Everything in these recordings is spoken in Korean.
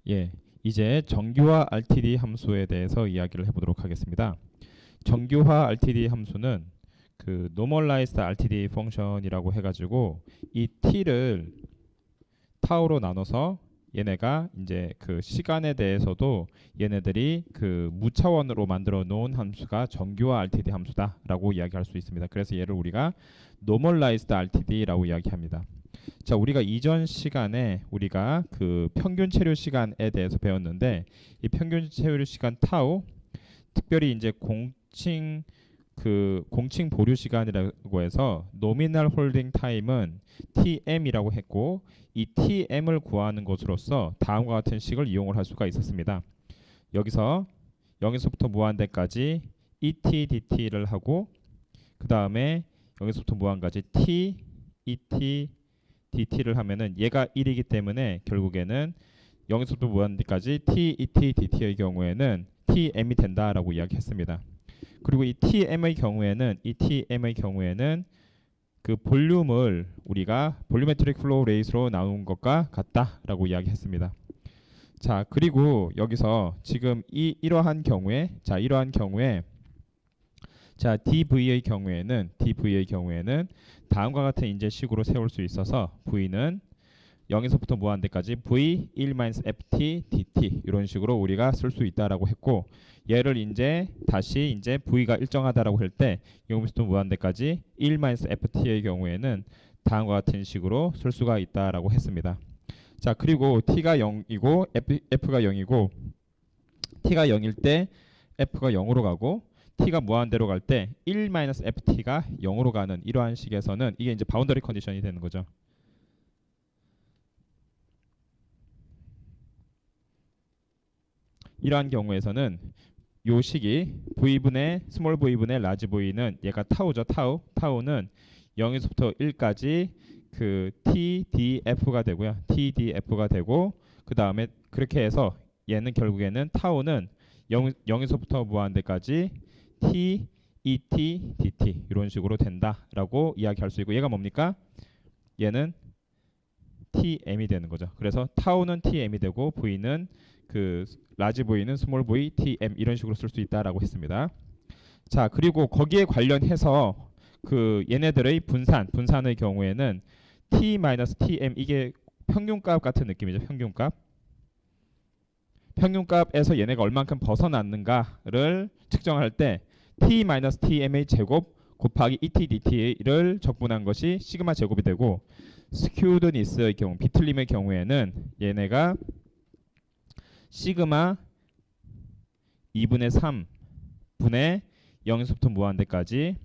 예, 이제 정규화 RTD 함수에 대해서 이야기를 해보도록 하겠습니다. 정규화 RTD 함수는 그 normalized RTD 펑션이라고 해가지고 이 t를 타우로 나눠서 얘네가 이제 그 시간에 대해서도 얘네들이 그 무차원으로 만들어 놓은 함수가 정규화 RTD 함수다라고 이야기할 수 있습니다. 그래서 얘를 우리가 normalized RTD라고 이야기합니다. 자, 우리가 이전 시간에 우리가 그 평균 체류 시간에 대해서 배웠는데 이 평균 체류 시간 타우, 특별히 이제 공칭 보류 시간이라고 해서 노미널 홀딩 타임은 TM이라고 했고 이 TM을 구하는 것으로서 다음과 같은 식을 이용을 할 수가 있었습니다. 여기서 0에서부터 무한대까지 ET, DT를 하고 그 다음에 0에서부터 무한까지 T, ET, DT를 하면은 얘가 1이기 때문에 결국에는 0에서부터 무한대까지 T, ET, DT의 경우에는 TM이 된다라고 이야기했습니다. 그리고 이 TM의 경우에는 그 볼륨을 우리가 볼루메트릭 플로우 레이스로 나눈 것과 같다라고 이야기했습니다. 자, 그리고 여기서 지금 이러한 경우에 자, DV의 경우에는 다음과 같은 인제식으로 세울 수 있어서 V는 0에서부터 무한대까지 V 1-FT DT 이런 식으로 우리가 쓸 수 있다라고 했고 얘를 다시 V가 일정하다라고 할 때 0에서부터 무한대까지 1-FT의 경우에는 다음과 같은 식으로 쓸 수가 있다라고 했습니다. 자, 그리고 T가 0이고 F가 0이고 T가 0일 때 F가 0으로 가고 T가 무한대로 갈 때 1-FT가 0으로 가는 이러한 식에서는 이게 이제 바운더리 컨디션이 되는 거죠. 이러한 경우에서는 요 식이 V분의 스몰 V분의 라지 V는 얘가 타우죠. 타우는 0에서부터 1까지 그 TDF가 되고요. TDF가 되고 그 다음에 그렇게 해서 얘는 결국에는 타우는 0에서부터 무한대까지 T, ET, DT 이런 식으로 된다라고 이야기할 수 있고 얘가 뭡니까? 얘는 TM이 되는 거죠. 그래서 타우는 TM이 되고 V는 그 라지 V는 스몰 V, TM 이런 식으로 쓸 수 있다라고 했습니다. 자, 그리고 거기에 관련해서 그 얘네들의 분산의 경우에는 T-TM 이게 평균값 같은 느낌이죠. 평균값에서 얘네가 얼만큼 벗어났는가를 측정할 때 T-TM의 제곱 곱하기 ET, DT를 적분한 것이 시그마 제곱이 되고 스큐드니스의 경우, 비틀림의 경우에는 얘네가 시그마 2분의 3분의 0에서부터 무한대까지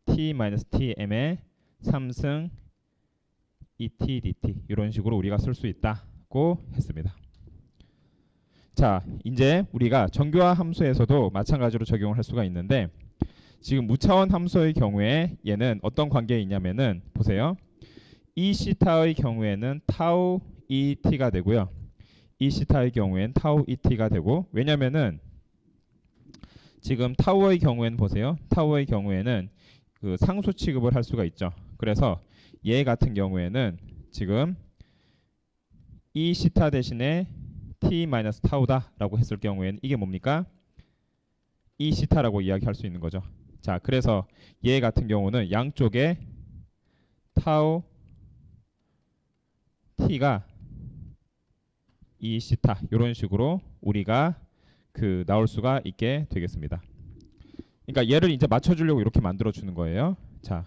T-TM의 3승 ET, DT 이런 식으로 우리가 쓸 수 있다고 했습니다. 자, 이제 우리가 정규화 함수에서도 마찬가지로 적용을 할 수가 있는데 지금 무차원 함수의 경우에 얘는 어떤 관계에 있냐면은 보세요. E 시타의 경우에는 타우 ET가 되고요. E 시타의 경우엔 타우 ET가 되고 왜냐면은 지금 타우의 경우에는 보세요. 타우의 경우에는 그 상수 취급을 할 수가 있죠. 그래서 얘 같은 경우에는 지금 E 시타 대신에 T-타우다라고 했을 경우에는 이게 뭡니까? E 시타라고 이야기할 수 있는 거죠. 자, 그래서 얘 같은 경우는 양쪽에 타우 T가 E 시타 이런 식으로 우리가 그 나올 수가 있게 되겠습니다. 그러니까 얘를 이제 맞춰주려고 이렇게 만들어 주는 거예요. 자,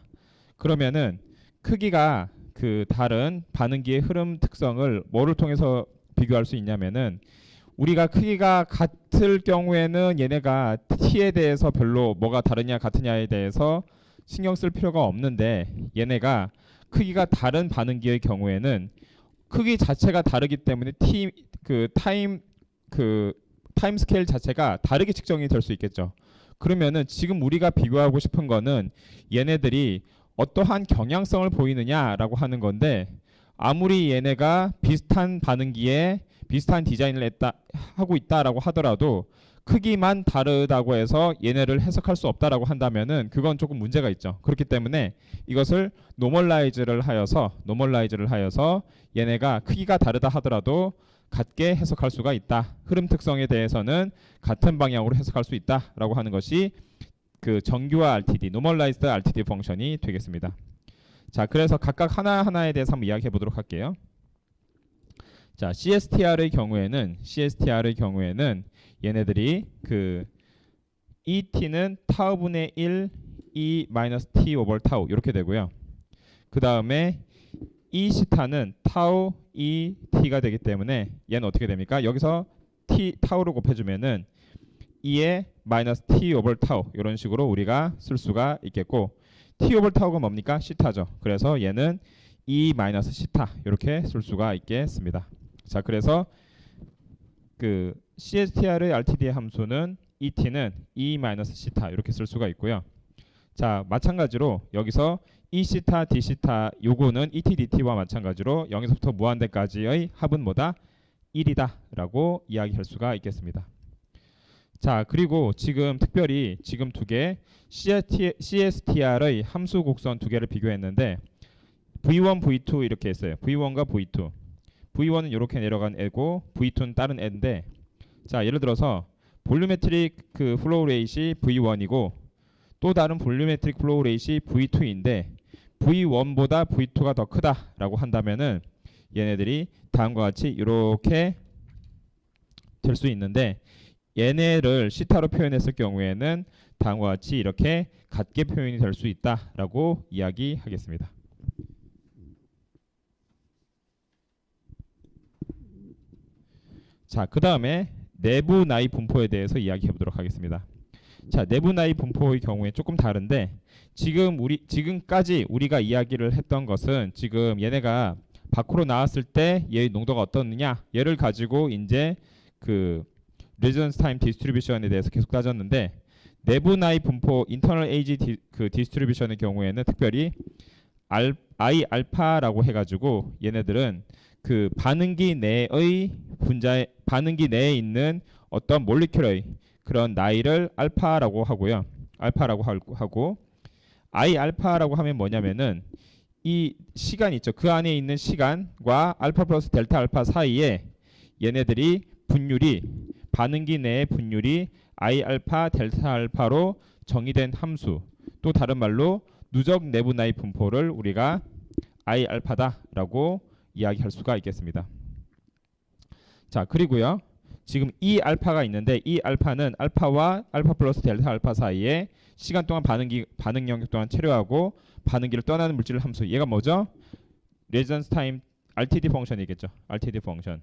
그러면은 크기가 그 다른 반응기의 흐름 특성을 뭐를 통해서 비교할 수 있냐면은 우리가 크기가 같을 경우에는 얘네가 T에 대해서 별로 뭐가 다르냐 같으냐에 대해서 신경 쓸 필요가 없는데 얘네가 크기가 다른 반응기의 경우에는 크기 자체가 다르기 때문에 타임 스케일 자체가 다르게 측정이 될 수 있겠죠. 그러면은 지금 우리가 비교하고 싶은 거는 얘네들이 어떠한 경향성을 보이느냐라고 하는 건데 아무리 얘네가 비슷한 반응기에 비슷한 디자인을 하고 있다라고 하더라도 크기만 다르다고 해서 얘네를 해석할 수 없다라고 한다면은 그건 조금 문제가 있죠. 그렇기 때문에 이것을 노멀라이즈를 하여서 얘네가 크기가 다르다 하더라도 같게 해석할 수가 있다. 흐름 특성에 대해서는 같은 방향으로 해석할 수 있다라고 하는 것이 그 정규화 RTD, Normalized RTD 펑션이 되겠습니다. 자, 그래서 각각 하나하나에 대해서 한번 이야기해 보도록 할게요. 자, CSTR의 경우에는 얘네들이 그 ET는 타우분의 1 E 마이너스 T 오버 타우 이렇게 되고요. 그 다음에 E 시타는 타우 E T가 되기 때문에 얘는 어떻게 됩니까? 여기서 T 타우를 곱해주면은 E의 마이너스 T 오버 타우 이런 식으로 우리가 쓸 수가 있겠고, T 오버 타우가 뭡니까? 시타죠. 그래서 얘는 E 마이너스 시타 이렇게 쓸 수가 있겠습니다. 자, 그래서 그 CSTR의 RTD의 함수는 ET는 E 마이너스 시타 이렇게 쓸 수가 있고요. 자, 마찬가지로 여기서 E 시타 D 시타 요거는 ET DT와 마찬가지로 0에서부터 무한대까지의 합은 뭐다? 1이다 라고 이야기할 수가 있겠습니다. 자, 그리고 지금 특별히 지금 두 개 CSTR의 함수 곡선 두 개를 비교했는데 V1, V2 이렇게 했어요. V1과 V2. V1은 이렇게 내려간 애고 V2는 다른 애인데, 자, 예를 들어서 볼루메트릭 그 플로우 레이시 V1이고 또 다른 볼루메트릭 플로우 레이시 V2인데 V1보다 V2가 더 크다라고 한다면은 얘네들이 다음과 같이 이렇게 될 수 있는데, 얘네를 시타로 표현했을 경우에는 다음과 같이 이렇게 같게 표현이 될 수 있다라고 이야기하겠습니다. 자, 그 다음에 내부 나이 분포에 대해서 이야기해 보도록 하겠습니다. 자, 내부 나이 분포의 경우에 조금 다른데, 지금까지 우리가 이야기를 했던 것은 지금 얘네가 밖으로 나왔을 때 얘의 농도가 어떻느냐, 얘를 가지고 이제 그 레지던스 타임 디스트리뷰션에 대해서 계속 따졌는데, 내부 나이 분포 인터널 에이지 그 디스트리뷰션의 경우에는 특별히 I 알파라고 해가지고 얘네들은 그 반응기 내의 반응기 내에 있는 어떤 몰리큘의 그런 나이를 알파라고 하고요. 알파라고 하고 I 알파라고 하면 뭐냐면은 이 시간 있죠. 그 안에 있는 시간과 알파 플러스 델타 알파 사이에 얘네들이 분율이 반응기 내의 분율이 I 알파 델타 알파로 정의된 함수, 또 다른 말로 누적 내부 나이 분포를 우리가 I 알파다라고 이야기할 수가 있겠습니다. 자, 그리고요. 지금 이 알파가 있는데 이 알파는 알파와 알파 플러스 델타 알파 사이에 시간 동안 반응 영역 동안 체류하고 반응기를 떠나는 물질 함수. 얘가 뭐죠? 레지던스 타임 RTD 펑션이겠죠. RTD 펑션.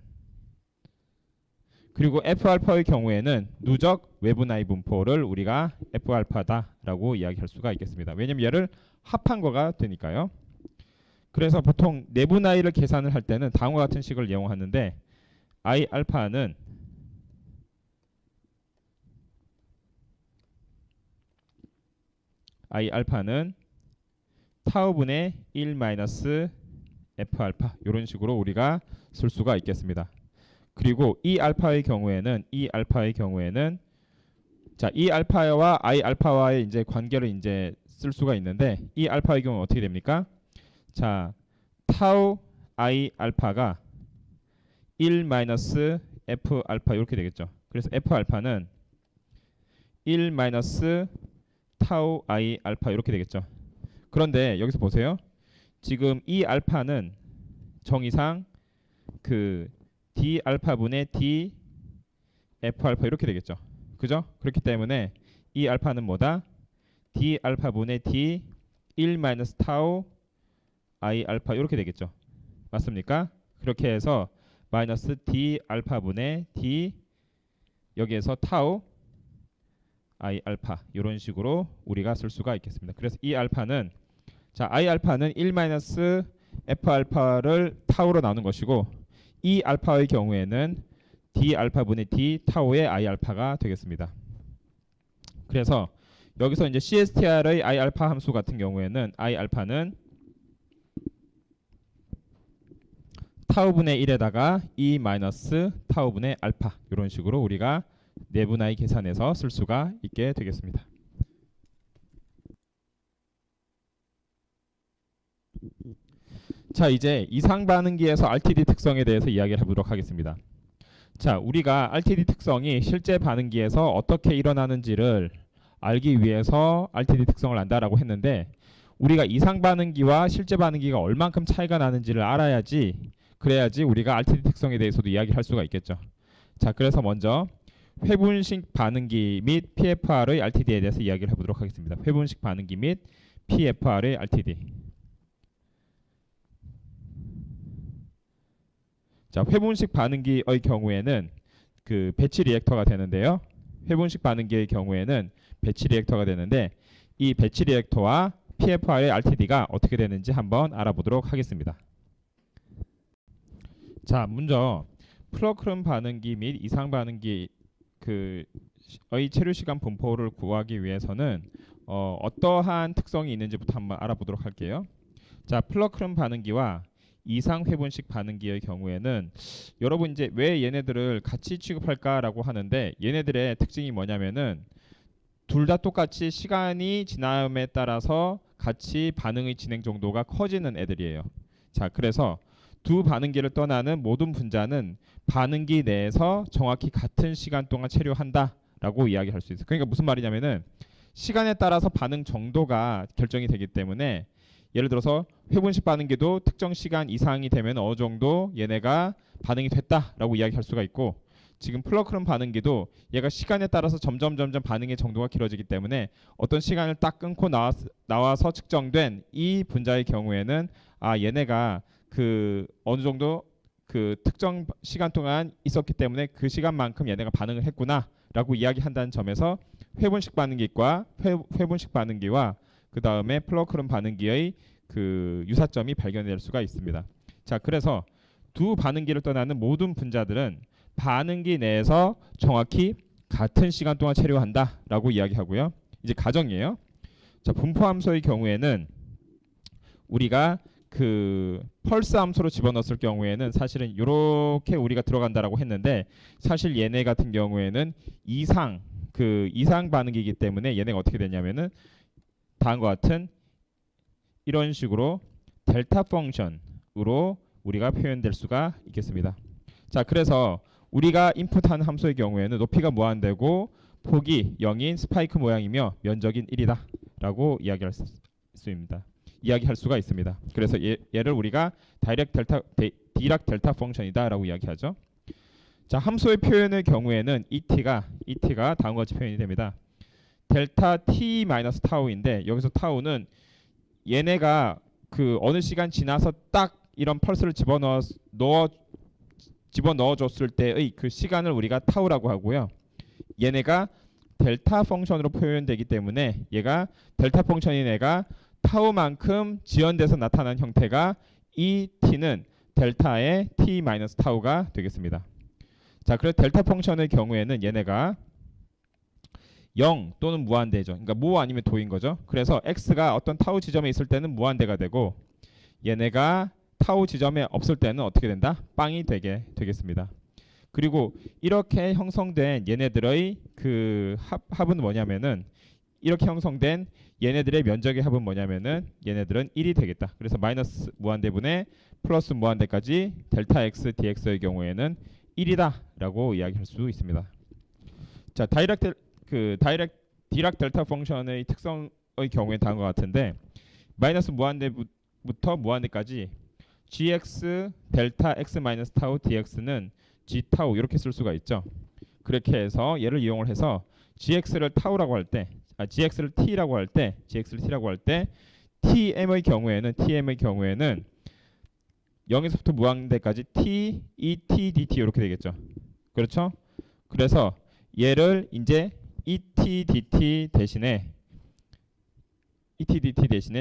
그리고 F알파의 경우에는 누적 외부 나이 분포를 우리가 F알파다라고 이야기할 수가 있겠습니다. 왜냐면 얘를 합한 거가 되니까요. 그래서 보통 내부 나이를 계산을 할 때는 다음과 같은 식을 이용하는데 I 알파는 타우분의 1 마이너스 F 알파 이런 식으로 우리가 쓸 수가 있겠습니다. 그리고 이 알파의 경우에는 자, 이 알파와 I 알파와의 이제 관계를 이제 쓸 수가 있는데 이 알파의 경우 어떻게 됩니까? 자, 타우 I 알파가 1 마이너스 F 알파 이렇게 되겠죠. 그래서 F 알파는 1 마이너스 타우 I 알파 이렇게 되겠죠. 그런데 여기서 보세요. 지금 이 알파는 정의상 그 D 알파분의 D F 알파 이렇게 되겠죠. 그죠? 그렇기 때문에 이 알파는 뭐다? D 알파분의 D 1 마이너스 타우 I 알파 이렇게 되겠죠. 맞습니까? 그렇게 해서 마이너스 D 알파분의 D 여기에서 타우 I 알파 이런 식으로 우리가 쓸 수가 있겠습니다. 그래서 이 알파는 자, I 알파는 1 마이너스 F 알파를 타우로 나눈 것이고 이 알파의 경우에는 D 알파분의 D 타우의 I 알파가 되겠습니다. 그래서 여기서 이제 CSTR의 I 알파 함수 같은 경우에는 I 알파는 타우분의 1에다가 E 마이너스 타우분의 알파 이런 식으로 우리가 내부 나이 계산해서 쓸 수가 있게 되겠습니다. 자, 이제 이상 반응기에서 RTD 특성에 대해서 이야기를 해보도록 하겠습니다. 자, 우리가 RTD 특성이 실제 반응기에서 어떻게 일어나는지를 알기 위해서 RTD 특성을 안다라고 했는데 우리가 이상 반응기와 실제 반응기가 얼만큼 차이가 나는지를 알아야지 그래야지 우리가 RTD 특성에 대해서도 이야기를 할 수가 있겠죠. 자, 그래서 먼저 회분식 반응기 및 PFR의 RTD에 대해서 이야기를 해보도록 하겠습니다. 회분식 반응기 및 PFR의 RTD. 자, 회분식 반응기의 경우에는 그 배치 리액터가 되는데요. 회분식 반응기의 경우에는 배치 리액터가 되는데 이 배치 리액터와 PFR의 RTD가 어떻게 되는지 한번 알아보도록 하겠습니다. 자, 먼저 플러크름 반응기 및 이상 반응기 의 체류 시간 분포를 구하기 위해서는 어떠한 특성이 있는지부터 한번 알아보도록 할게요. 자, 플러크름 반응기와 이상 회분식 반응기의 경우에는 여러분 이제 왜 얘네들을 같이 취급할까라고 하는데 얘네들의 특징이 뭐냐면은 둘 다 똑같이 시간이 지남에 따라서 같이 반응의 진행 정도가 커지는 애들이에요. 자, 그래서 두 반응기를 떠나는 모든 분자는 반응기 내에서 정확히 같은 시간 동안 체류한다라고 이야기할 수 있어요. 그러니까 무슨 말이냐면은 시간에 따라서 반응 정도가 결정이 되기 때문에 예를 들어서 회분식 반응기도 특정 시간 이상이 되면 어느 정도 얘네가 반응이 됐다라고 이야기할 수가 있고 지금 플러크름 반응기도 얘가 시간에 따라서 점점 반응의 정도가 길어지기 때문에 어떤 시간을 딱 끊고 나와서 측정된 이 분자의 경우에는 아 얘네가 그 어느 정도 그 특정 시간 동안 있었기 때문에 그 시간만큼 얘네가 반응을 했구나라고 이야기한다는 점에서 회분식 반응기과 회분식 반응기와 그 다음에 플러크름 반응기의 그 유사점이 발견될 수가 있습니다. 자, 그래서 두 반응기를 떠나는 모든 분자들은 반응기 내에서 정확히 같은 시간 동안 체류한다라고 이야기하고요. 이제 가정이에요. 자, 분포 함수의 경우에는 우리가 그 펄스 함수로 집어넣었을 경우에는 사실은 이렇게 우리가 들어간다라고 했는데 사실 얘네 같은 경우에는 이상 반응기이기 때문에 얘네가 어떻게 되냐면은 다음과 같은 이런 식으로 델타 펑션으로 우리가 표현될 수가 있겠습니다. 자, 그래서 우리가 인풋하는 함수의 경우에는 높이가 무한대고 폭이 0인 스파이크 모양이며 면적인 1이다 라고 이야기할 수가 있습니다. 그래서 얘를 우리가 디락 델타 펑션이다 라고 이야기하죠. 자, 함수의 표현의 경우에는 ET가 다음과 같이 표현이 됩니다. 델타 t 마이너스 타우인데 여기서 타우는 얘네가 그 어느 시간 지나서 딱 이런 펄스를 집어넣어줬을 때의 그 시간을 우리가 타우라고 하고요. 얘네가 델타 펑션으로 표현되기 때문에 얘가 델타 펑션인 애가 타우만큼 지연돼서 나타난 형태가 이 t는 델타의 t 마이너스 타우가 되겠습니다. 자, 그래서 델타 펑션의 경우에는 얘네가 0 또는 무한대죠. 그러니까 무 아니면 도인 거죠. 그래서 x가 어떤 타우 지점에 있을 때는 무한대가 되고 얘네가 타우 지점에 없을 때는 어떻게 된다? 빵이 되겠습니다. 그리고 이렇게 형성된 얘네들의 그 합은 뭐냐면은 이렇게 형성된 얘네들의 면적의 합은 뭐냐면은 얘네들은 1이 되겠다. 그래서 마이너스 무한대분의 플러스 무한대까지 델타 x dx의 경우에는 1이다라고 이야기할 수 있습니다. 자, 디락 델타 펑션의 특성의 경우에 다음과 같은데 마이너스 무한대부터 무한대까지 gx 델타 x 마이너스 타우 dx는 g 타우 이렇게 쓸 수가 있죠. 그렇게 해서 얘를 이용을 해서 gx를 타우라고 할 때, gx를 t라고 할 때, tm의 경우에는 0에서부터 무한대까지 t, et, dt 이렇게 되겠죠. 그렇죠? 그래서 얘를 이제 et, dt 대신에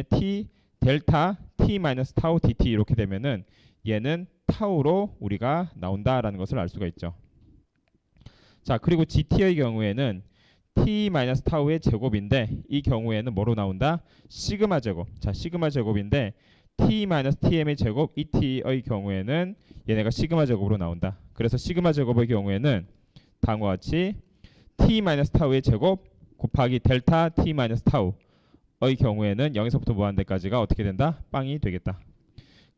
t 델타 t 마이너스 타우 dt 이렇게 되면은 얘는 타우로 우리가 나온다라는 것을 알 수가 있죠. 자, 그리고 gt의 경우에는 t 마이너스 타우의 제곱인데 이 경우에는 뭐로 나온다? 시그마 제곱. 자, 시그마 제곱인데 t 마이너스 tm의 제곱 et의 경우에는 얘네가 시그마 제곱으로 나온다. 그래서 시그마 제곱의 경우에는 다음과 같이 t 마이너스 타우의 제곱 곱하기 델타 t 마이너스 타우의 경우에는 0에서부터 무한대까지가 어떻게 된다? 빵이 되겠다.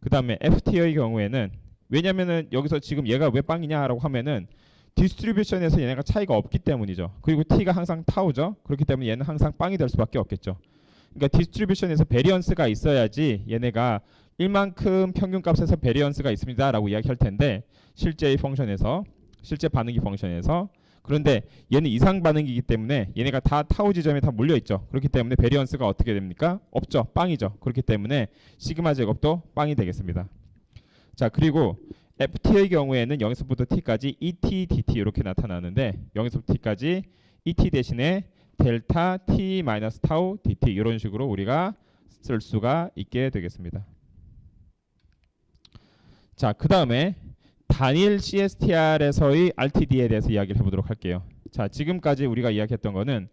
그 다음에 ft의 경우에는 왜냐면은 여기서 지금 얘가 왜 빵이냐라고 하면은 디스트리뷰션에서 얘네가 차이가 없기 때문이죠. 그리고 t가 항상 타우죠. 그렇기 때문에 얘는 항상 빵이 될 수밖에 없겠죠. 그러니까 디스트리뷰션에서 베리언스가 있어야지 얘네가 1만큼 평균값에서 베리언스가 있습니다라고 이야기할 텐데 실제의 펑션에서 실제 반응기 펑션에서 그런데 얘는 이상 반응기이기 때문에 얘네가 다 타우 지점에 다 몰려 있죠. 그렇기 때문에 베리언스가 어떻게 됩니까? 없죠. 빵이죠. 그렇기 때문에 시그마 제곱도 빵이 되겠습니다. 자, 그리고 ft의 경우에는 0에서부터 t까지 et, dt 이렇게 나타나는데 0에서부터 t까지 et 대신에 델타 t 마이너스 타우 dt 이런 식으로 우리가 쓸 수가 있게 되겠습니다. 자, 그 다음에 단일 CSTR에서의 RTD에 대해서 이야기를 해보도록 할게요. 자, 지금까지 우리가 이야기했던 거는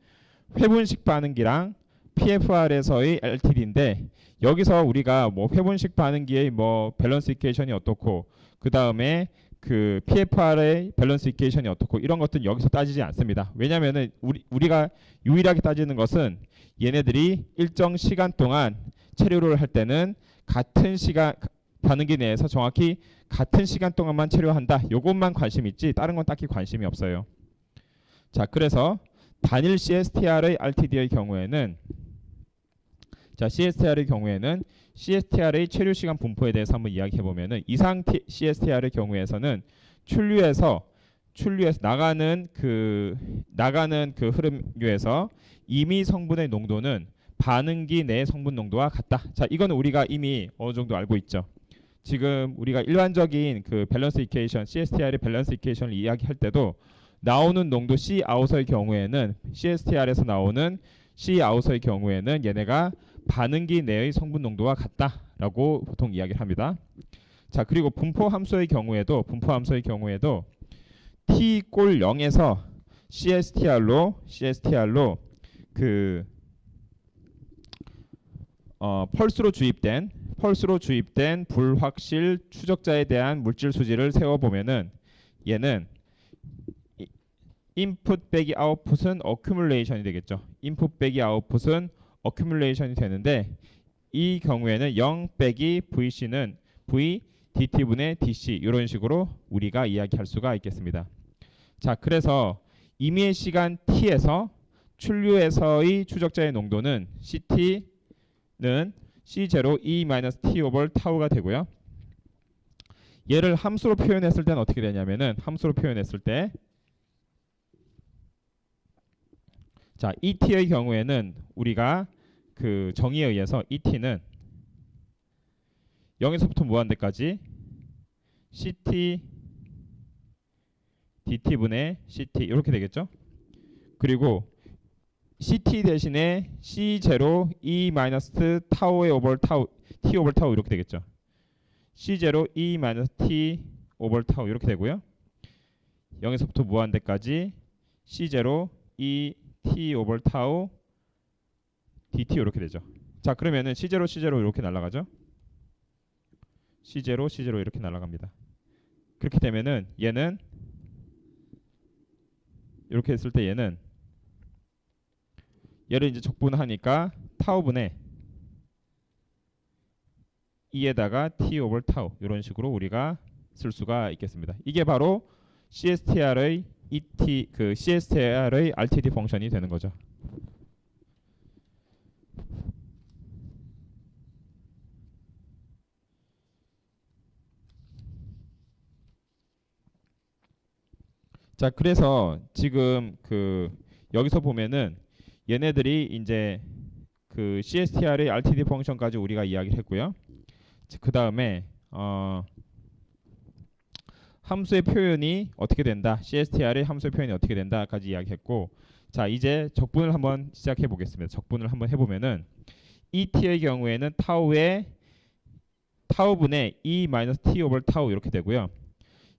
회분식 반응기랑 PFR에서의 RTD인데 여기서 우리가 뭐 회분식 반응기의 뭐 밸런스 이퀘이션이 어떻고 그 다음에 그 PFR의 밸런스 이퀘이션이 어떻고 이런 것들은 여기서 따지지 않습니다. 왜냐면은 우리가 유일하게 따지는 것은 얘네들이 일정 시간 동안 체류를 할 때는 같은 시간 반응기 내에서 정확히 같은 시간 동안만 체류한다. 요것만 관심 있지 다른 건 딱히 관심이 없어요. 자, 그래서 단일 CSTR의 RTD의 경우에는 자, CSTR의 경우에는 CSTR의 체류 시간 분포에 대해서 한번 이야기해 보면은 이상 CSTR의 경우에서는 출류에서 나가는 그 흐름류에서 이미 성분의 농도는 반응기 내 성분 농도와 같다. 자, 이거는 우리가 이미 어느 정도 알고 있죠. 지금 우리가 일반적인 그 밸런스 이퀘이션, CSTR의 밸런스 이퀘이션을 이야기할 때도 나오는 농도 C 아웃의 경우에는 CSTR에서 나오는 C 아웃의 경우에는 얘네가 반응기 내의 성분 농도와 같다라고 보통 이야기를 합니다. 자, 그리고 분포 함수의 경우에도 t 꼴 0에서 CSTR로 그 펄스로 주입된 불확실 추적자에 대한 물질 수지를 세워 보면은 얘는 인풋 빼기 아웃풋은 어큐뮬레이션이 되겠죠. 인풋 빼기 아웃풋은 어큐뮬레이션이 되는데 이 경우에는 0 빼기 VC는 V DT분의 DC 이런 식으로 우리가 이야기할 수가 있겠습니다. 자, 그래서 임의의 시간 T에서 출류에서의 추적자의 농도는 CT는 C0 E-T 오버 타우가 되고요. 얘를 함수로 표현했을 때는 어떻게 되냐면은 자, ET의 경우에는 우리가 그 정의에 의해서 ET는 0에서부터 무한대까지 CT DT분의 CT 이렇게 되겠죠. 그리고 CT 대신에 C0 E 타우의 오버 타우 T 오버 타우 이렇게 되겠죠. C0 E T 오버 타우 이렇게 되고요. 0에서부터 무한대까지 C0 E T 오버 타우 DT 이렇게 되죠. 자, 그러면은 C0 이렇게 날아가죠. C0 이렇게 날아갑니다. 그렇게 되면은 얘는 이렇게 했을 때 얘를 이제 적분하니까 타우분의 E에다가 T 오버 타우 이런 식으로 우리가 쓸 수가 있겠습니다. 이게 바로 CSTR의 CSTR의 RTD 펑션이 되는 거죠. 자, 그래서 지금 여기서 보면은 얘네들이 이제 그 CSTR의 RTD 펑션까지 우리가 이야기를 했고요. 그 다음에 함수의 표현이 어떻게 된다, CSTR의 함수의 표현이 어떻게 된다까지 이야기했고, 자, 이제 적분을 한번 시작해 보겠습니다. 적분을 한번 해보면은 ET의 경우에는 타우분의 E-T 오버 타우 이렇게 되고요.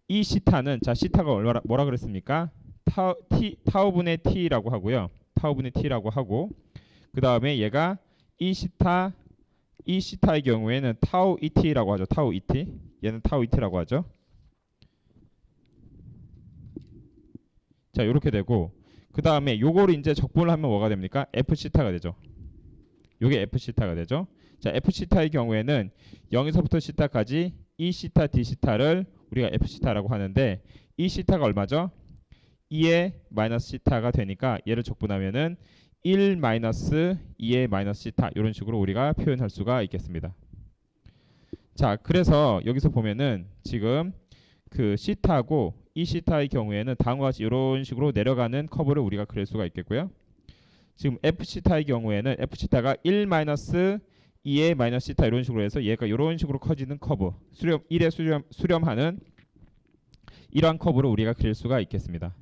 이 시타는 자, 시타가 뭐라 그랬습니까? 타우분의 T라고 하고요. 타우분의 T라고 하고, 그 다음에 얘가 이 시타의 경우에는 타우 ET라고 하죠. 타우 ET. 얘는 타우 ET라고 하죠. 자, 이렇게 되고, 그 다음에 요거를 이제 적분을 하면 뭐가 됩니까? F 시타가 되죠. 요게 F 시타가 되죠. 자, F 시타의 경우에는 0에서부터 시타까지 E 시타 D 시타를 우리가 F 시타라고 하는데 E 시타가 얼마죠? 2의 마이너스 시타가 되니까 얘를 적분하면은 1 마이너스 2의 마이너스 시타 이런 식으로 우리가 표현할 수가 있겠습니다. 자, 그래서 여기서 보면은 지금 그 시타하고 이 시타의 경우에는 다음과 같이 이런 식으로 내려가는 커브를 우리가 그릴 수가 있겠고요. 지금 F 시타의 경우에는 F 시타가 1 마이너스 2의 마이너스 시타 이런 식으로 해서 얘가 이런 식으로 커지는 커브, 1에 수렴하는 이러한 커브를 우리가 그릴 수가 있겠습니다.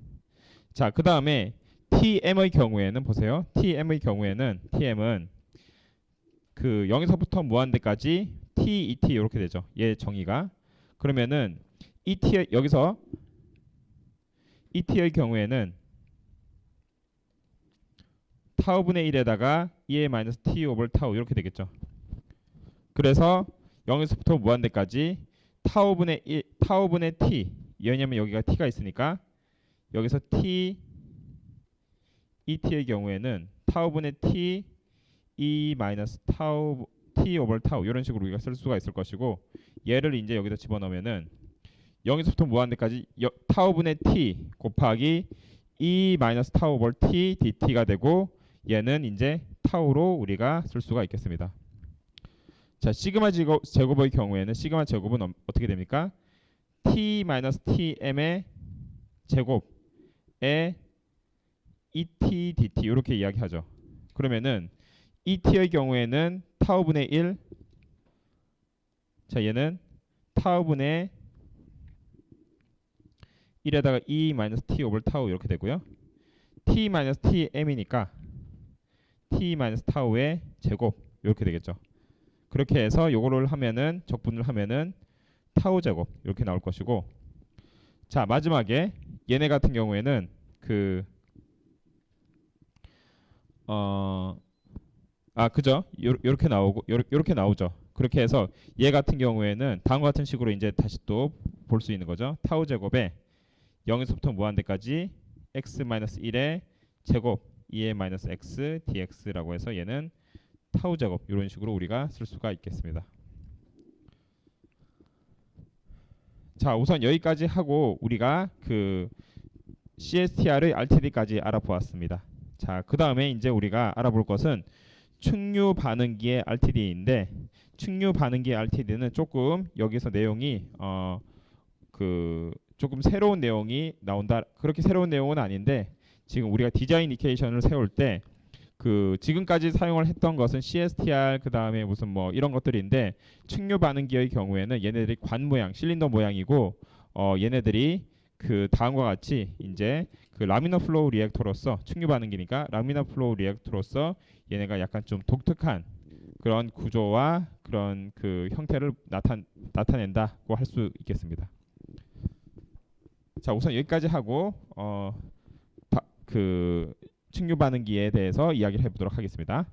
자, 그 다음에 TM의 경우에는 보세요. TM의 경우에는 TM은 그 0에서부터 무한대까지 T, ET 이렇게 되죠. 얘 정의가. 그러면은 ET의 여기서 ET의 경우에는 타우분의 1에다가 2의 마이너스 T 오버 타우 이렇게 되겠죠. 그래서 0에서부터 무한대까지 타우분의 T, 왜냐면 여기가 T가 있으니까 여기서 T, ET의 경우에는 타우분의 T, E 마이너스 타우 T 오버 타우 이런 식으로 우리가 쓸 수가 있을 것이고 얘를 이제 여기다 집어넣으면은 0에서부터 무한대까지 타우분의 T 곱하기 E 마이너스 타우 오버 T DT가 되고 얘는 이제 타우로 우리가 쓸 수가 있겠습니다. 자, 시그마 제곱의 경우에는 시그마 제곱은 어떻게 됩니까? T 마이너스 TM의 제곱에 ET DT 이렇게 이야기하죠. 그러면은 ET의 경우에는 타우분의 1, 자 얘는 타우분의 1에다가 E 마이너스 T 오버 타우 이렇게 되고요. T 마이너스 TM이니까 T 마이너스 타우의 제곱 이렇게 되겠죠. 그렇게 해서 요거를 하면은 적분을 하면은 타우 제곱 이렇게 나올 것이고, 자 마지막에 얘네 같은 경우에는 그 그죠? 요렇게 나오고 요렇게 나오죠. 그렇게 해서 얘 같은 경우에는 다음과 같은 식으로 이제 다시 또 볼 수 있는 거죠. 타우 제곱에 0에서부터 무한대까지 x-1의 제곱 2의 마이너스 x dx라고 해서 얘는 타우 제곱 이런 식으로 우리가 쓸 수가 있겠습니다. 자, 우선 여기까지 하고 우리가 그 CSTR의 RTD까지 알아보았습니다. 자, 그 다음에 이제 우리가 알아볼 것은 충류 반응기의 RTD인데, 충류 반응기의 RTD는 조금 여기서 내용이 조금 새로운 내용이 나온다. 그렇게 새로운 내용은 아닌데 지금 우리가 디자인 이케이션을 세울 때 그 지금까지 사용을 했던 것은 CSTR 그 다음에 무슨 뭐 이런 것들인데, 충류 반응기의 경우에는 얘네들이 관 모양, 실린더 모양이고 얘네들이 그 다음과 같이 이제 그 라미너 플로우 리액터로서, 충류 반응기니까 라미너 플로우 리액터로서 얘네가 약간 좀 독특한 그런 구조와 그런 그 형태를 나타낸다고 할 수 있겠습니다. 자, 우선 여기까지 하고 그 충류 반응기에 대해서 이야기를 해보도록 하겠습니다.